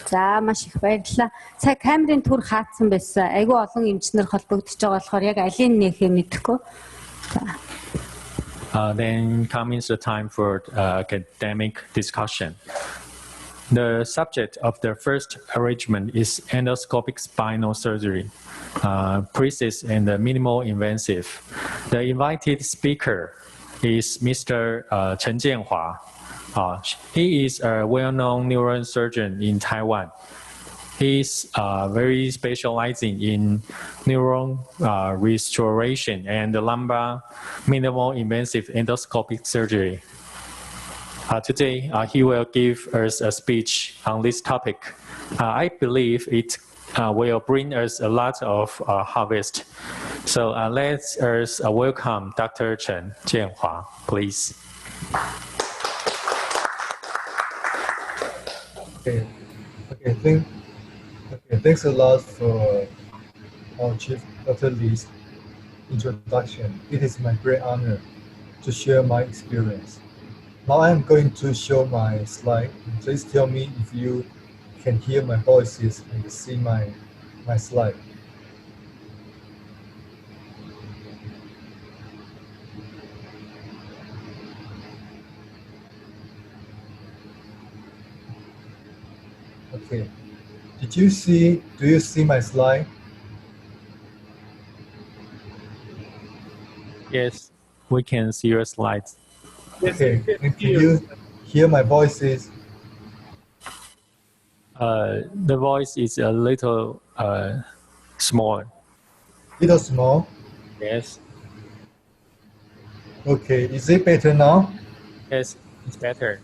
За маш их баярлалаа. Сая камерын түр хаацсан байсан. Айгүй олон эмчнэр холбогдож байгаа болохоор яг алийг нэхээ мэдэхгүй. Then comes the time for academic discussion. The subject of the first arrangement is endoscopic spinal surgery, precise and minimal invasive. The invited speaker is Mr. Chen Jianhua. He is a well-known neurosurgeon in Taiwan. He is very specializing in neuron restoration and lumbar minimal invasive endoscopic surgery. Today, he will give us a speech on this topic. I believe it will bring us a lot of harvest. So let's welcome Dr. Chen Jianhua, please. Thanks a lot for our Chief Dr. Lee's introduction. It is my great honor to share my experience. Now I'm going to show my slide. Please tell me if you can hear my voices and see my slide. Okay. Do you see my slide? Yes, we can see your slides. Okay, and can you hear my voices? The voice is a little small. Little small? Yes. Okay, is it better now? Yes, it's better.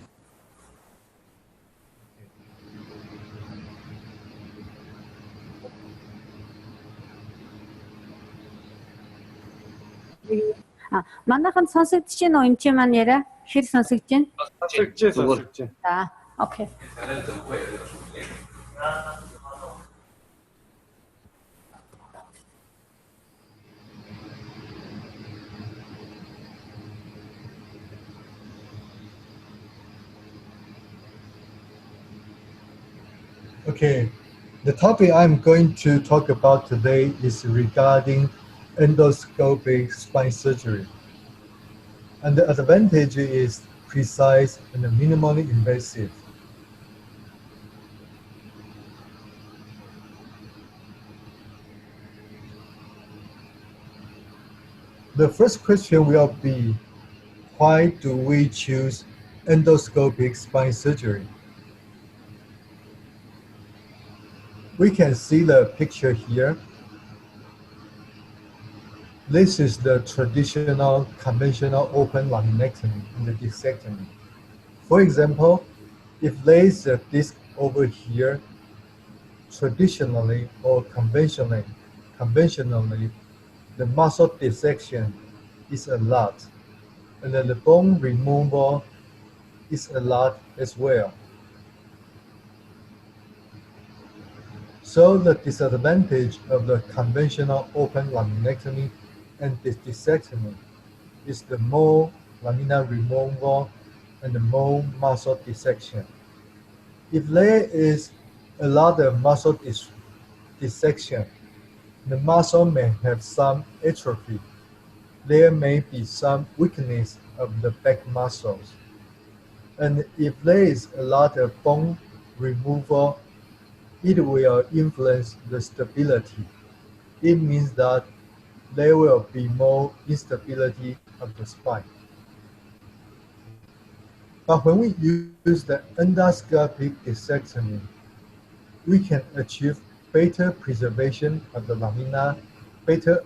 Манайхан сонсогдож байна уу? Энд чинь маань яриа хэр сонсогдож байна? Сонсогдож байна. За, окей. Okay, the topic I'm going to talk about today is regarding endoscopic spine surgery. And the advantage is precise and minimally invasive. The first question will be, why do we choose endoscopic spine surgery? We can see the picture here. This is the traditional conventional open laminectomy and the discectomy. For example, if there is a disc over here, traditionally or conventionally, the muscle dissection is a lot, and then the bone removal is a lot as well. So the disadvantage of the conventional open laminectomy and the discectomy is the more lamina removal and the more muscle dissection. If there is a lot of muscle dissection, the muscle may have some atrophy. There may be some weakness of the back muscles. And if there is a lot of bone removal, it will influence the stability. It means that there will be more instability of the spine. But when we use the endoscopic discectomy, we can achieve better preservation of the lamina, better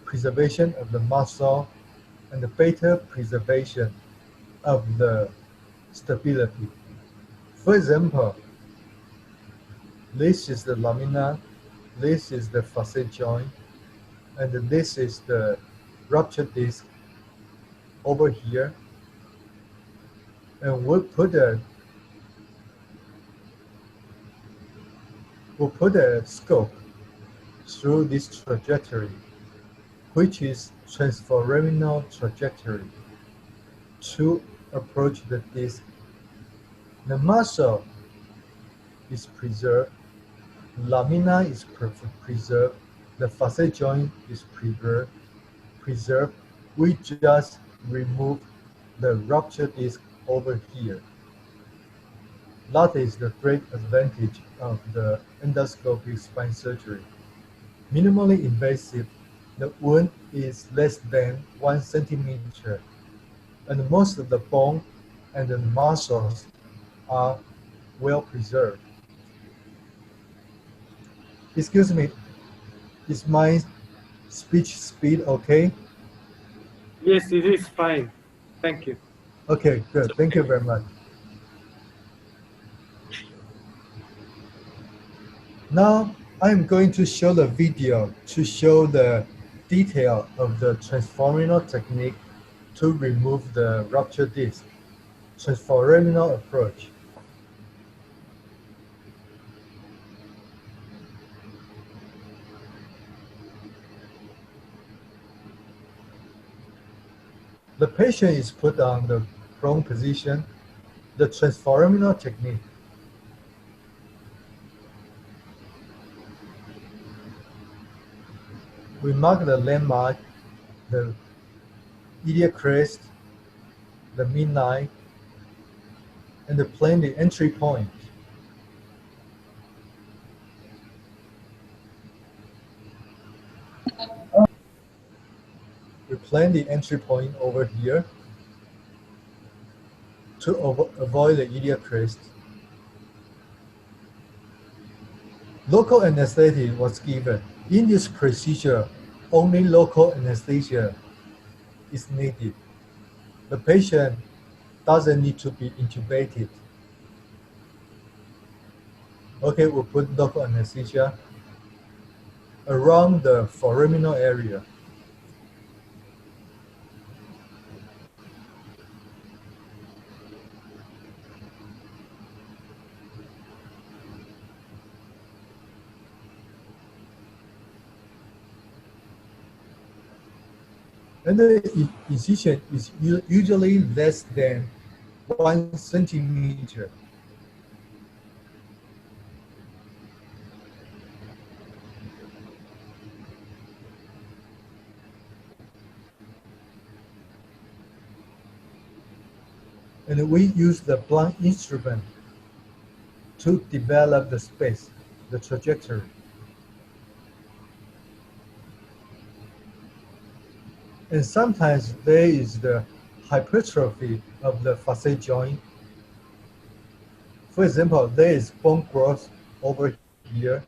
preservation of the muscle, and the better preservation of the stability. For example, this is the lamina, this is the facet joint, and this is the rupture disc over here. And we'll put a scope through this trajectory, which is transforaminal trajectory, to approach the disc. The muscle is preserved, lamina is preserved, the facet joint is preserved. We just remove the rupture disc over here. That is the great advantage of the endoscopic spine surgery. Minimally invasive, the wound is less than 1 centimeter, and most of the bone and the muscles are well preserved. Excuse me, is my speech speed okay? Yes, it is fine. Thank you. Okay, good. Thank you very much. Now, I'm going to show the video to show the detail of the transforaminal technique to remove the rupture disc. Transforaminal approach. The patient is put on the prone position, the transforaminal technique. We mark the landmark, the iliac crest, the midline, and plan the entry point. We plan the entry point over here to avoid the iliac crest. Local anesthetic was given. In this procedure, only local anesthesia is needed. The patient doesn't need to be intubated. Okay, we'll put local anesthesia around the foraminal area. And the incision is usually less than 1 centimeter. And we use the blunt instrument to develop the space, the trajectory. And sometimes there is the hypertrophy of the facet joint. For example, there is bone growth over here.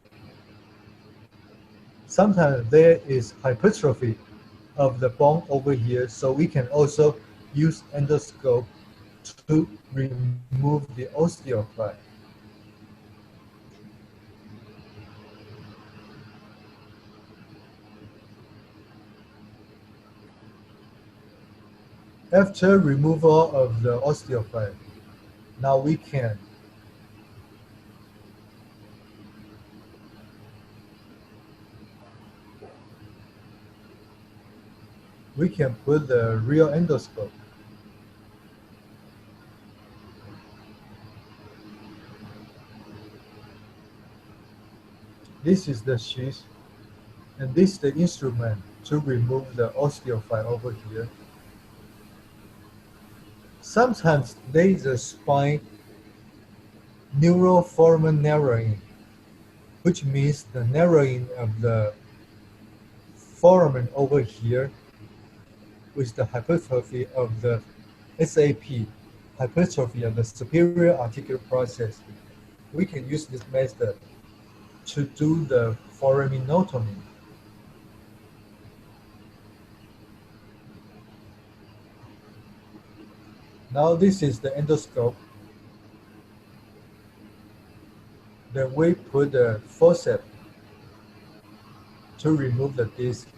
Sometimes there is hypertrophy of the bone over here, so we can also use endoscope to remove the osteoclast. After removal of the osteoclast, now we can put the real endoscope. This is the sheath, and this is the instrument to remove the osteophyte over here. Sometimes there is a spine neuroforamen narrowing, which means the narrowing of the foramen over here with the hypertrophy of the SAP, hypertrophy of the superior articular process. We can use this method to do the foraminotomy. Now this is the endoscope. Then we put the forceps to remove the disc.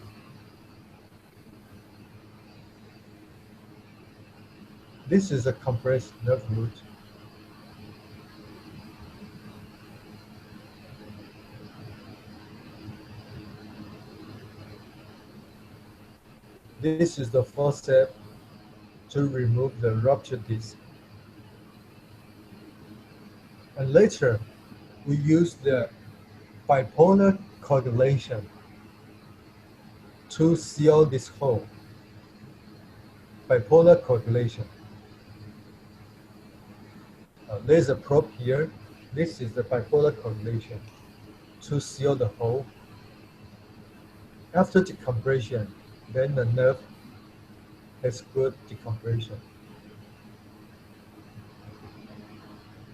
This is a compressed nerve root. This is the forceps to remove the rupture disc. And later, we use the bipolar coagulation to seal this hole. Bipolar coagulation. There's a probe here. This is the bipolar coagulation to seal the hole. After decompression, then the nerve has good decompression.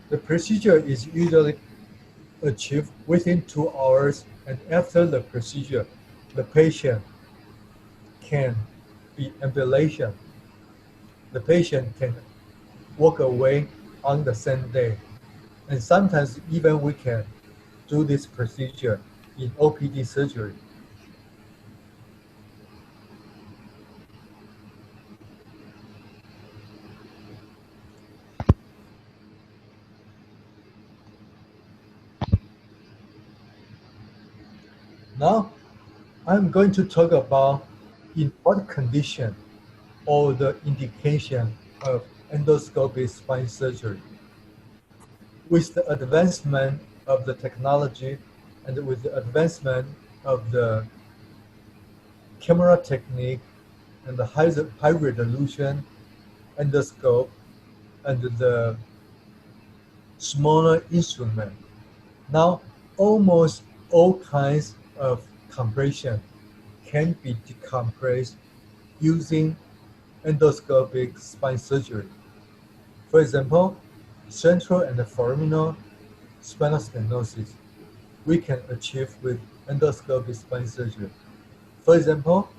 The procedure is usually achieved within 2 hours, and after the procedure, the patient can be ambulation. The patient can walk away on the same day. And sometimes even we can do this procedure in OPD surgery. Now, I'm going to talk about in what condition or the indication of endoscopic spine surgery. With the advancement of the technology and with the advancement of the camera technique and the high resolution endoscope and the smaller instrument, now almost all kinds of compression can be decompressed using endoscopic spine surgery. For example, central and foraminal spinal stenosis we can achieve with endoscopic spine surgery. For example,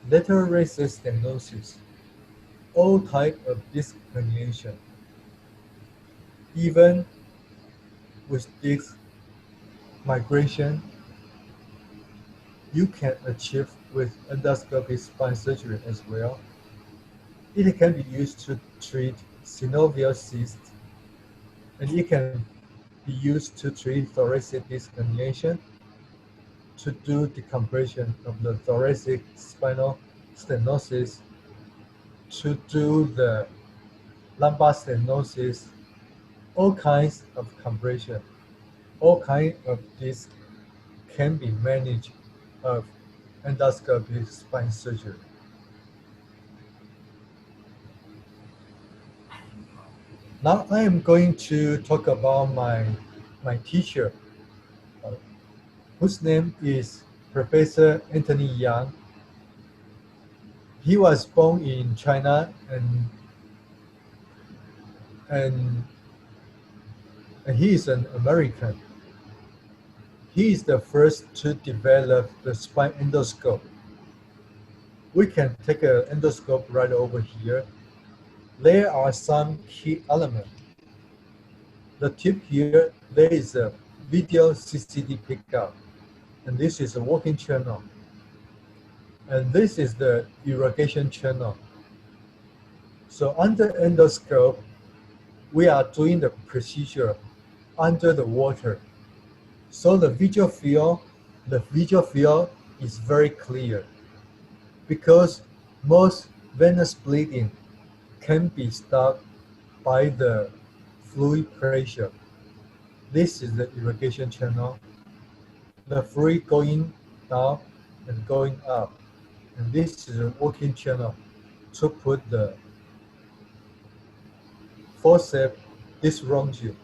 lateral recess stenosis, all type of disc herniation, even with disc migration, you can achieve with endoscopic spine surgery as well. It can be used to treat synovial cysts, and it can be used to treat thoracic disc herniation, to do decompression of the thoracic spinal stenosis, to do the lumbar stenosis, all kinds of compression, all kinds of disc can be managed of endoscopic spine surgery. Now I am going to talk about my teacher, whose name is Professor Anthony Yang. He was born in China and he is an American. He is the first to develop the spine endoscope. We can take an endoscope right over here. There are some key elements. The tip here, there is a video CCD pickup, and this is a working channel. And this is the irrigation channel. So under endoscope, we are doing the procedure under the water. So the visual field is very clear because most venous bleeding can be stopped by the fluid pressure. This is the irrigation channel. The fluid going down and going up. And this is a working channel to put the forceps this longitude.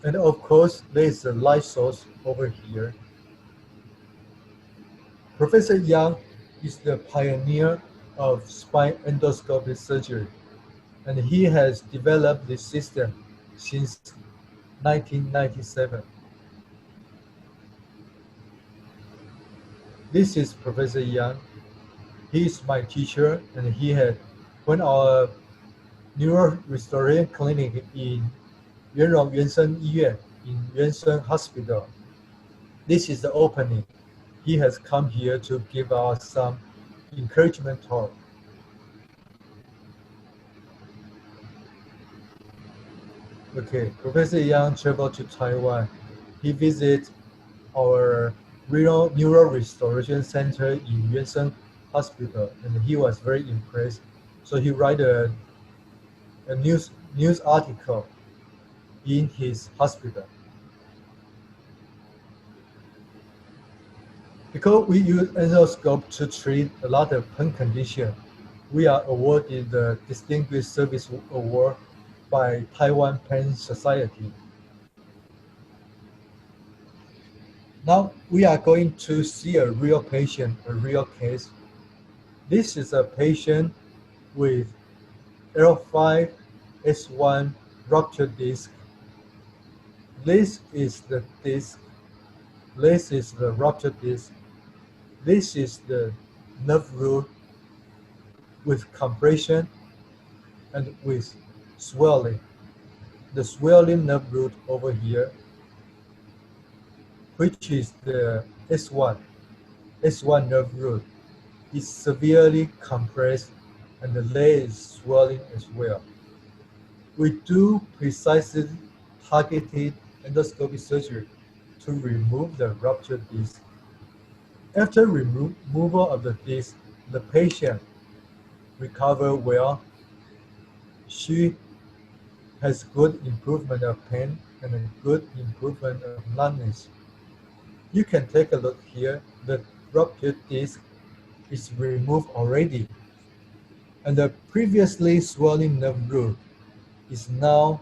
And of course, there is a light source over here. Professor Yang is the pioneer of spine endoscopic surgery, and he has developed this system since 1997. This is Professor Yang. He is my teacher, and he had when our neuro restoration clinic in Yuanrong医院 in Yuansheng Hospital. This is the opening. He has come here to give us some encouragement talk. Okay, Professor Yang traveled to Taiwan. He visited our Neuro Restoration Center in Yuansheng Hospital, and he was very impressed. So he wrote a news article in his hospital. Because we use endoscope to treat a lot of pain conditions, we are awarded the Distinguished Service Award by Taiwan Pain Society. Now we are going to see a real patient, a real case. This is a patient with L5 S1 Rupture Disk. This is the disc. This is the rupture disc. This is the nerve root with compression and with swelling. The swelling nerve root over here, which is the S1 nerve root, is severely compressed and the leg is swelling as well. We do precisely targeted endoscopic surgery to remove the rupture disc. After removal of the disc, the patient recovered well. She has good improvement of pain and a good improvement of numbness. You can take a look here. The rupture disc is removed already, and the previously swelling nerve root is now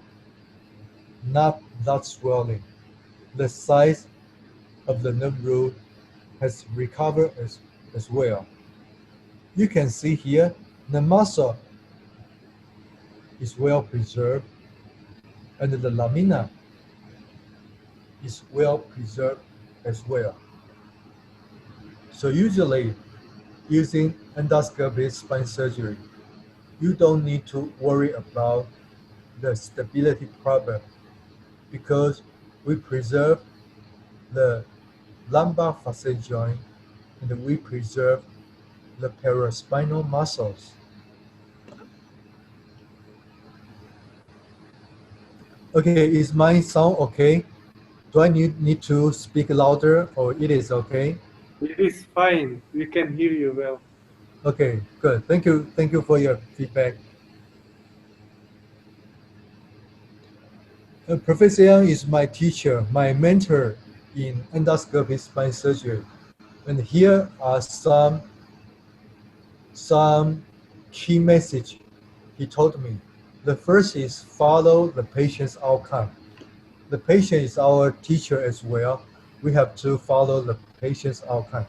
not that swelling. The size of the nerve root has recovered as well. You can see here the muscle is well preserved and the lamina is well preserved as well. So usually using endoscopic spine surgery, you don't need to worry about the stability problem because we preserve the lumbar facet joint and we preserve the paraspinal muscles. Okay, is my sound okay? Do I need to speak louder or it is okay? It is fine. We can hear you well. Okay, good. Thank you for your feedback. Professor Yang is my teacher, my mentor in endoscopic spine surgery. And here are some key message he told me. The first is follow the patient's outcome. The patient is our teacher as well. We have to follow the patient's outcome.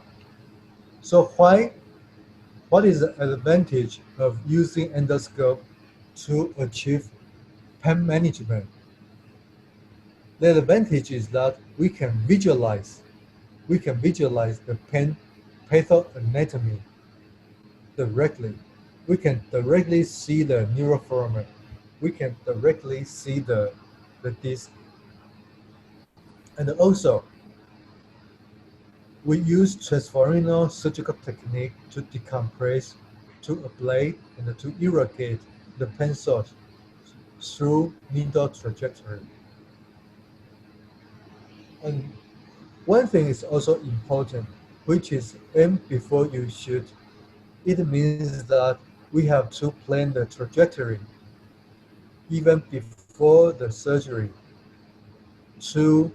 So what is the advantage of using endoscope to achieve pain management? The advantage is that we can visualize the pain pathoanatomy directly. We can directly see the neuroforamen. We can directly see the disc. And also, we use transforaminal surgical technique to decompress, to ablate, and to irrigate the pain source through needle trajectory. And one thing is also important, which is aim before you shoot. It means that we have to plan the trajectory even before the surgery to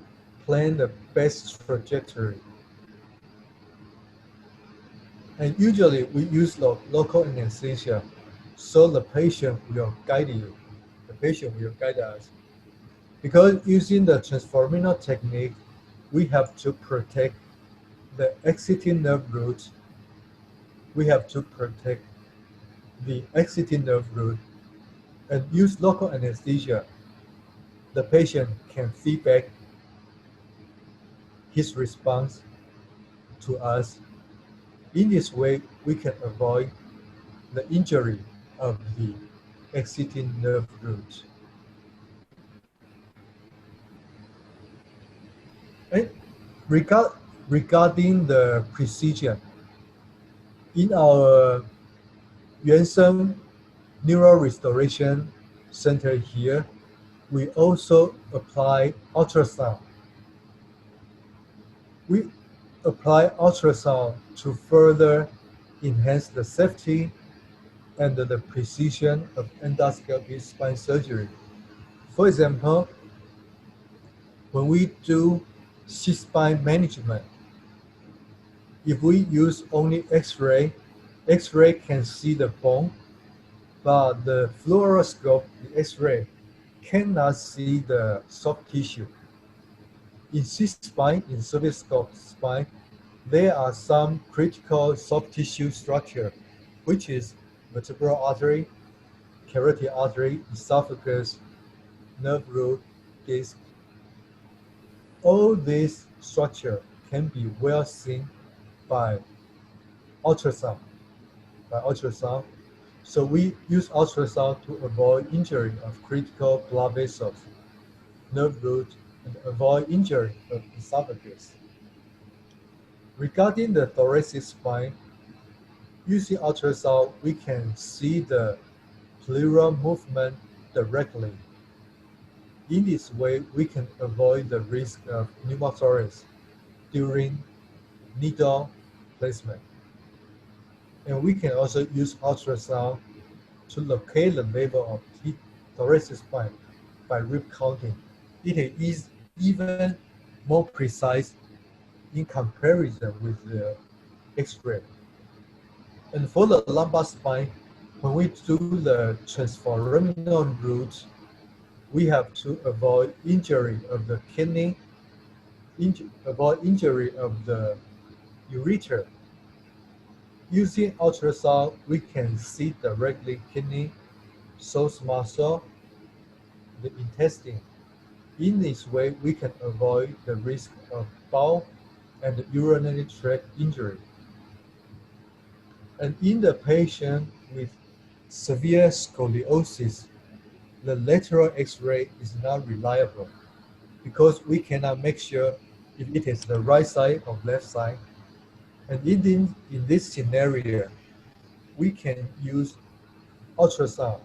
plan the best trajectory. And usually we use local anesthesia, so the patient will guide you. The patient will guide us. Because using the transforaminal technique, we have to protect the exiting nerve root. We have to protect the exiting nerve root and use local anesthesia. The patient can feedback his response to us. In this way, we can avoid the injury of the exiting nerve root. And regarding the precision, in our Yuan Neural Restoration Center here, we also apply ultrasound. We apply ultrasound to further enhance the safety and the precision of endoscopic spine surgery. For example, when we do C-spine management, if we use only X-ray, X-ray can see the bone, but the fluoroscope, the X-ray, cannot see the soft tissue. In C-spine, in cervical spine, there are some critical soft tissue structure, which is vertebral artery, carotid artery, esophagus, nerve root, disc. All these structure can be well seen by ultrasound. So we use ultrasound to avoid injury of critical blood vessels, nerve root, and avoid injury of esophagus. Regarding the thoracic spine, using ultrasound, we can see the pleural movement directly. In this way, we can avoid the risk of pneumothorax during needle placement. And we can also use ultrasound to locate the level of thoracic spine by rib counting. It is even more precise in comparison with the X-ray. And for the lumbar spine, when we do the transforaminal route, we have to avoid injury of the kidney, avoid injury of the ureter. Using ultrasound, we can see directly kidney, source muscle, the intestine. In this way, we can avoid the risk of bowel and urinary tract injury. And in the patient with severe scoliosis, the lateral X-ray is not reliable because we cannot make sure if it is the right side or left side. And in this scenario, we can use ultrasound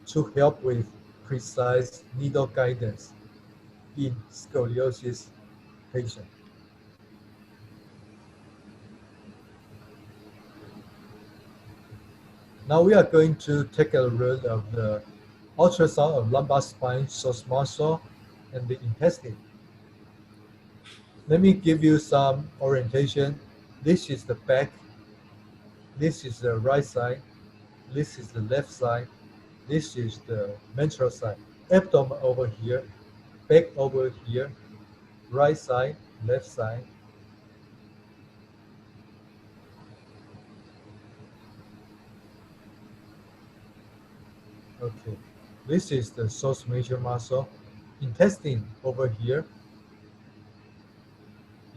to help with precise needle guidance in scoliosis patients. Now we are going to take a look of the ultrasound of lumbar spine, source muscle, and the intestine. Let me give you some orientation. This is the back. This is the right side. This is the left side. This is the ventral side. Abdomen over here, back over here, right side, left side. Okay, this is the source major muscle. Intestine over here.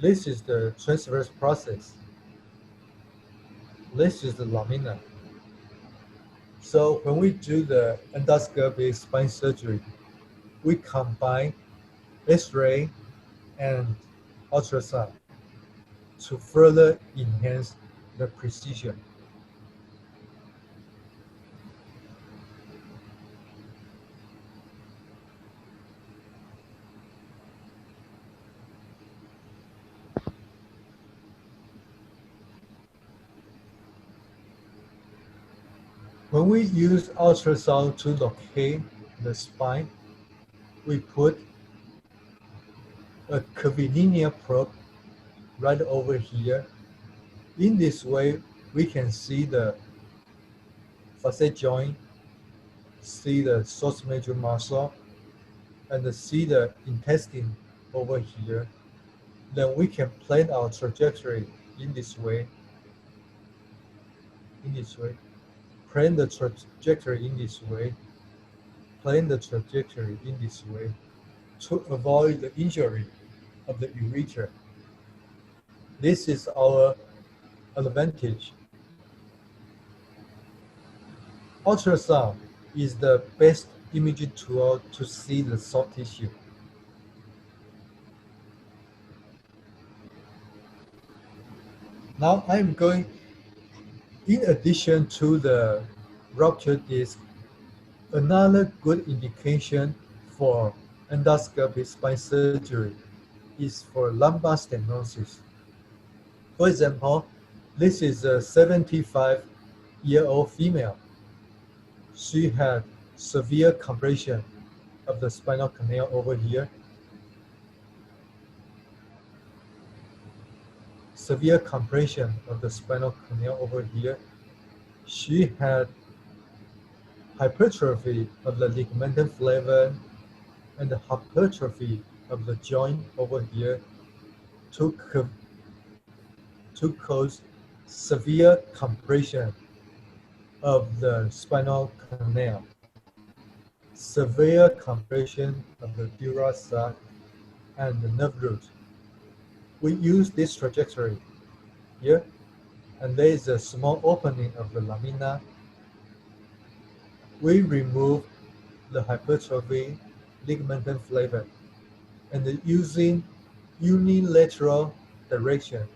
This is the transverse process. This is the lamina. So when we do the endoscopic spine surgery, we combine X-ray and ultrasound to further enhance the precision. When we use ultrasound to locate the spine, we put a curvilinear probe right over here. In this way, we can see the facet joint, see the source major muscle, and see the intestine over here. Then we can plan our trajectory in this way. Plan the trajectory in this way. Plan the trajectory in this way to avoid the injury of the ureter. This is our advantage. Ultrasound is the best imaging tool to see the soft tissue. Now I'm going, in addition to the rupture disc, another good indication for endoscopic spine surgery is for lumbar stenosis. For example, this is a 75-year-old female. She had severe compression of the spinal canal over here. severe compression of the spinal canal over here. She had hypertrophy of the ligamentum flavum and the hypertrophy of the joint over here to cause severe compression of the spinal canal, severe compression of the dura sac and the nerve root. We use this trajectory here, and there is a small opening of the lamina. We remove the hypertrophy ligamentum flavum, and using unilateral direction,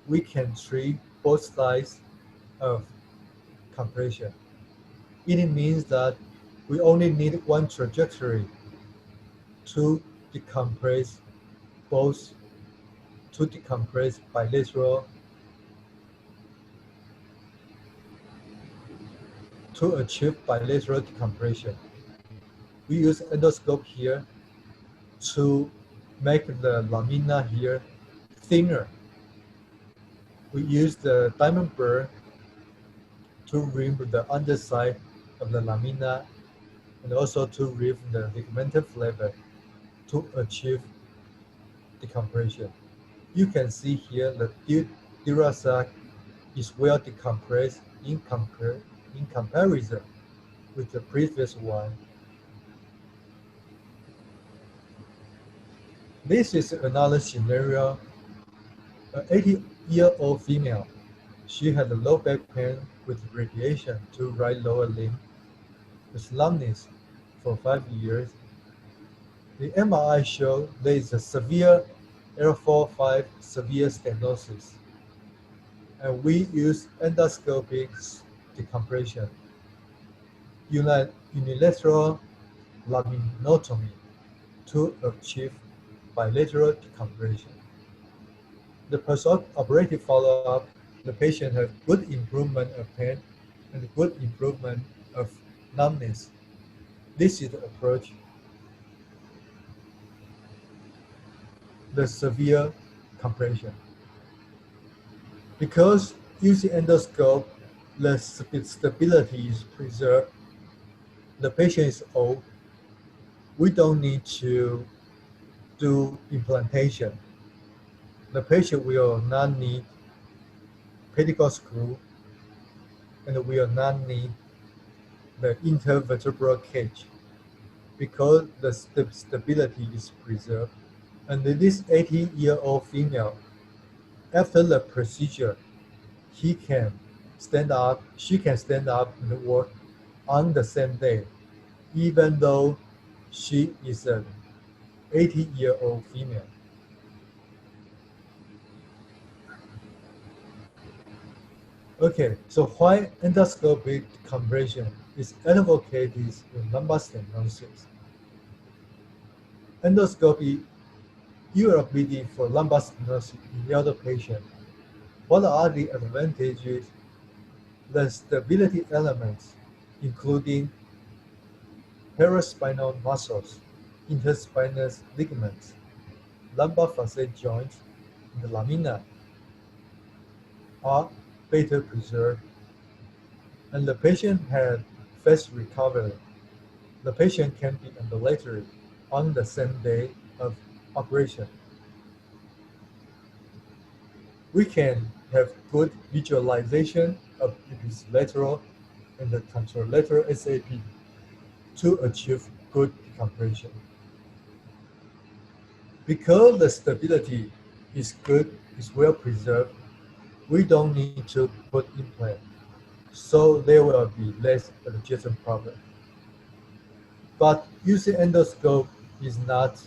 we can treat both sides of compression. It means that we only need one trajectory to decompress bilateral, to achieve bilateral decompression. We use endoscope here to make the lamina here thinner. We use the diamond burr to remove the underside of the lamina and also to remove the ligamentum flavum to achieve decompression. You can see here the dura sac is well decompressed in comparison with the previous one. This is another scenario. An 80-year-old female. She had a low back pain with radiation to right lower limb with numbness for 5 years. The MRI showed there is a severe L4-5 severe stenosis, and we use endoscopic decompression, unilateral laminectomy to achieve bilateral decompression. The post-operative follow-up, the patient had good improvement of pain and good improvement of numbness. This is the approach. The severe compression. Because using endoscope, the stability is preserved. The patient is old. We don't need to do implantation. The patient will not need pedicle screw, and will not need the intervertebral cage because the stability is preserved. And this 80-year-old female, after the procedure, she can stand up and work on the same day, even though she is an 80-year-old female. Okay, so why endoscopic compression is advocated in lumbar stenosis? Endoscopy ULBD for lumbar stenosis in elder patients. What are the advantages? The stability elements, including paraspinal muscles, interspinous ligaments, lumbar facet joints, and the lamina, are better preserved, and the patient had fast recovery. The patient can be ambulatory on the same day of operation. We can have good visualization of ipsilateral and the contralateral SAP to achieve good decompression. Because the stability is good, is well preserved, we don't need to put implant, so there will be less adjacent problem. But using endoscope is not.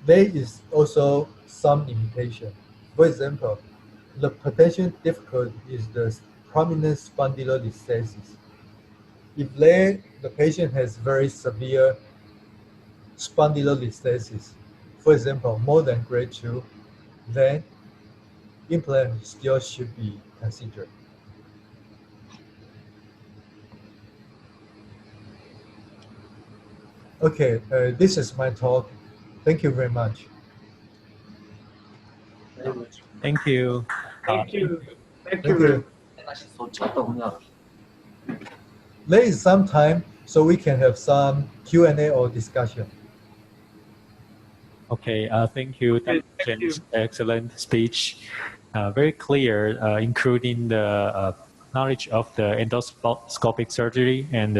There is also some limitation. For example, the potential difficulty is the prominent spondylolisthesis. If the patient has very severe spondylolisthesis, for example, more than grade 2, then implant still should be considered. Okay, this is my talk. Thank you very much. Thank you. Thank you. Thank Thank you. you. There is some time so we can have some Q&A or discussion. Okay, thank you, Dr. Thank you. Chen's excellent speech. Very clear, including the knowledge of the endoscopic surgery and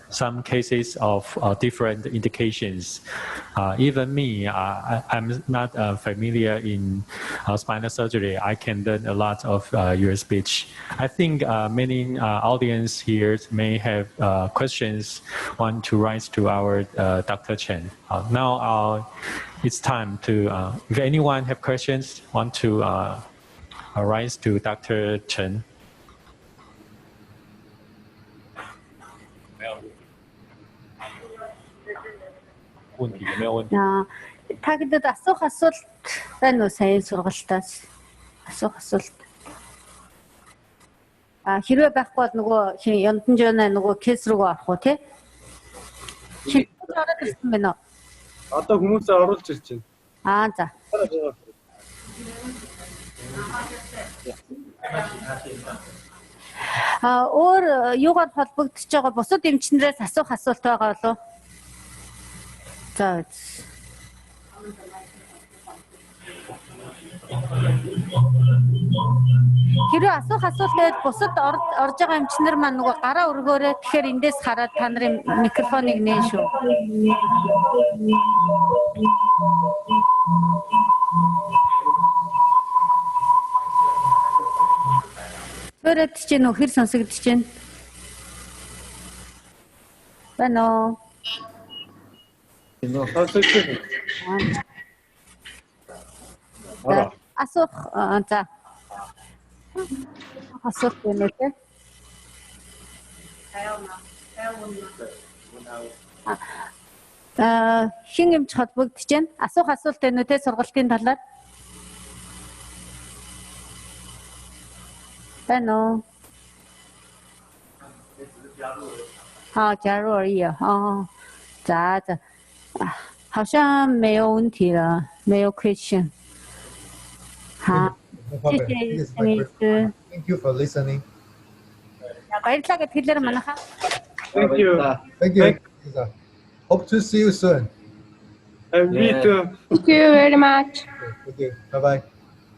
some cases of different indications. Even me, I'm not familiar in spinal surgery. I can learn a lot of your speech. I think many audience here may have questions want to raise to our Dr. Chen. Now it's time to, if anyone have questions, want to raise to Dr. Chen. Та гэдэд асуулт байна уу сая сургалтаас? Асуулт. Хэрвээ байхгүй бол нөгөө яндан жана нөгөө кейс рүү орох уу тий? Чи ороод ирсэн байна уу? Одоо хүмүүс оруулж ирж байна. За. Өөр юугаар холбогдож байгаа бусад эмчнэрээс асуух асуулт байгаа болов уу? За. Хэрвээ асуух асуулт байвал бусад орж байгаа эмчнэр маань нөгөө гараа өргөөрэй. Тэгэхээр эндээс хараад та нарын микрофоныг нээн шүү. Өөрөд чинь хэр сонсогдож байна? Байна уу? Асуух за. Асуух байна үү? Хин эмч холбогдож байна? Асуух асуулт байна үү те сургалтын талаар? Байна уу?加入而已咋？好像没有问题了，没有 question。好，谢谢陈医师。Thank you for listening. баярлалаа гэд хэлээр манайхаа. Thank you. Thank you. Hope to see you soon. Me too. Thank you very much. Thank you. Bye bye.